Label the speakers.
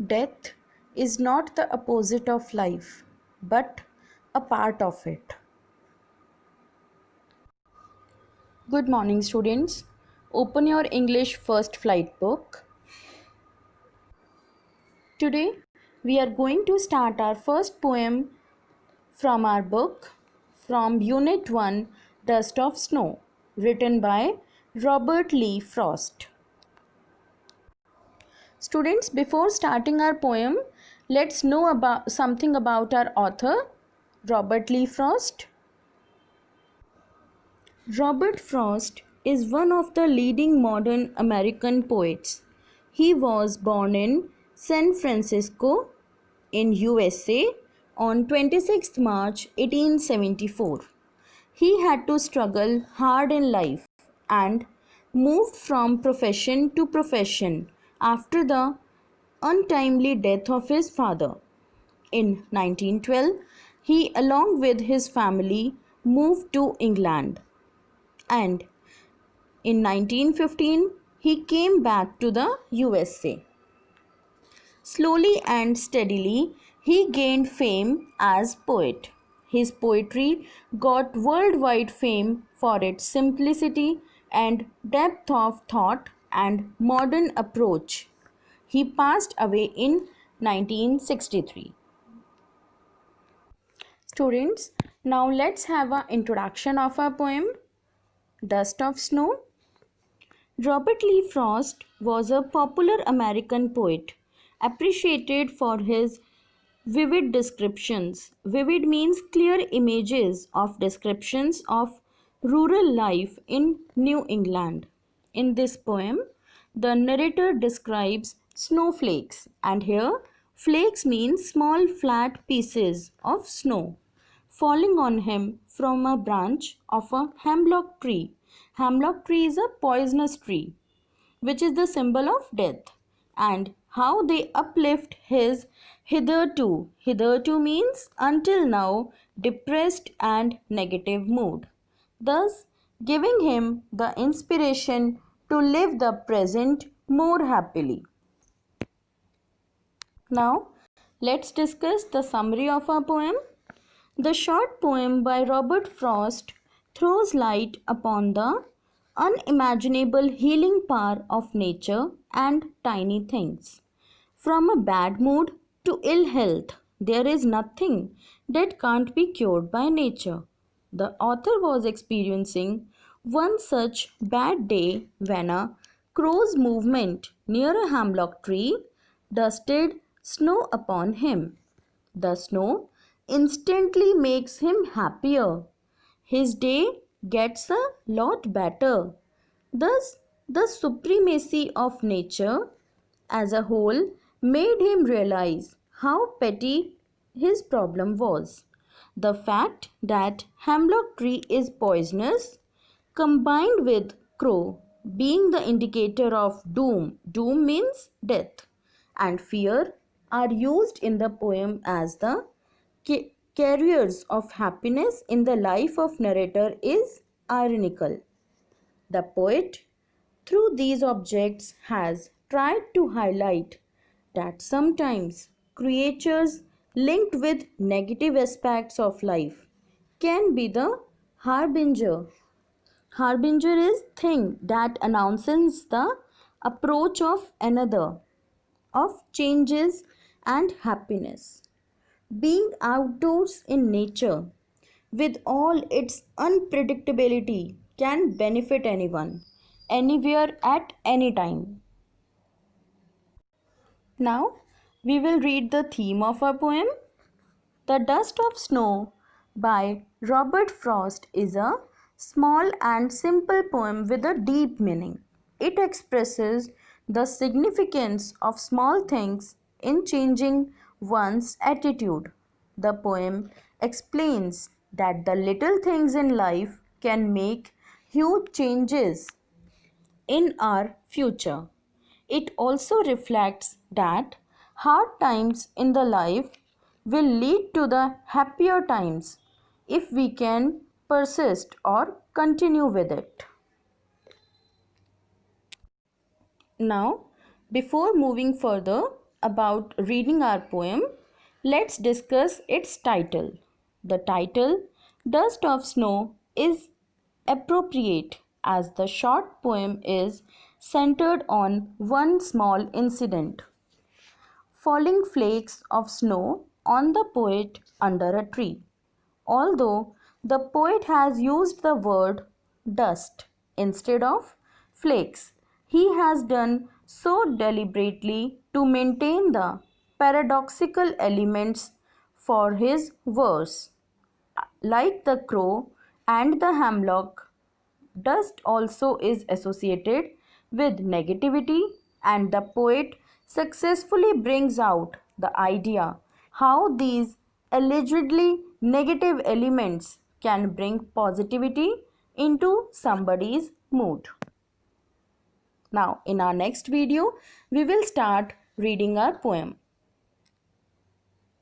Speaker 1: Death is not the opposite of life, but a part of it. Good morning, students. Open your English First Flight book. Today, we are going to start our first poem from our book, from Unit 1, Dust of Snow, written by Robert Lee Frost. Students, before starting our poem, let's know about something about our author, Robert Lee Frost. Robert Frost is one of the leading modern American poets. He was born in San Francisco in USA on 26 March 1874. He had to struggle hard in life and moved from profession to profession after the untimely death of his father. In 1912, he, along with his family, moved to England, and in 1915 he came back to the USA. Slowly and steadily, he gained fame as poet. His poetry got worldwide fame for its simplicity and depth of thought and modern approach. He passed away in 1963. Students, now let's have an introduction of our poem, Dust of Snow. Robert Lee Frost was a popular American poet, appreciated for his vivid descriptions. Vivid means clear images of descriptions of rural life in New England. In this poem, the narrator describes snowflakes, and here flakes means small flat pieces of snow falling on him from a branch of a hemlock tree. Hemlock tree is a poisonous tree, which is the symbol of death, and how they uplift his hitherto. Hitherto means until now depressed and negative mood, thus giving him the inspiration to live the present more happily. Now, let's discuss the summary of our poem. The short poem by Robert Frost throws light upon the unimaginable healing power of nature and tiny things. From a bad mood to ill health, there is nothing that can't be cured by nature. The author was experiencing one such bad day when a crow's movement near a hemlock tree dusted snow upon him. The snow instantly makes him happier. His day gets a lot better. Thus, the supremacy of nature as a whole made him realize how petty his problem was. The fact that hemlock tree is poisonous, combined with crow being the indicator of doom, doom means death, and fear, are used in the poem as the carriers of happiness in the life of narrator is ironical. The poet, through these objects, has tried to highlight that sometimes creatures linked with negative aspects of life can be the harbinger. Harbinger is thing that announces the approach of another, of changes and happiness. Being outdoors in nature with all its unpredictability can benefit anyone, anywhere, at any time. Now, we will read the theme of our poem. The Dust of Snow by Robert Frost is a small and simple poem with a deep meaning. It expresses the significance of small things in changing one's attitude. The poem explains that the little things in life can make huge changes in our future. It also reflects that hard times in the life will lead to the happier times if we can persist or continue with it. Now, before moving further, about reading our poem, let's discuss its title. The title, Dust of Snow, is appropriate as the short poem is centered on one small incident, falling flakes of snow on the poet under a tree. Although the poet has used the word dust instead of flakes, he has done so deliberately to maintain the paradoxical elements for his verse. Like the crow and the hemlock, dust also is associated with negativity, and the poet successfully brings out the idea how these allegedly negative elements can bring positivity into somebody's mood. Now, in our next video, we will start reading our poem.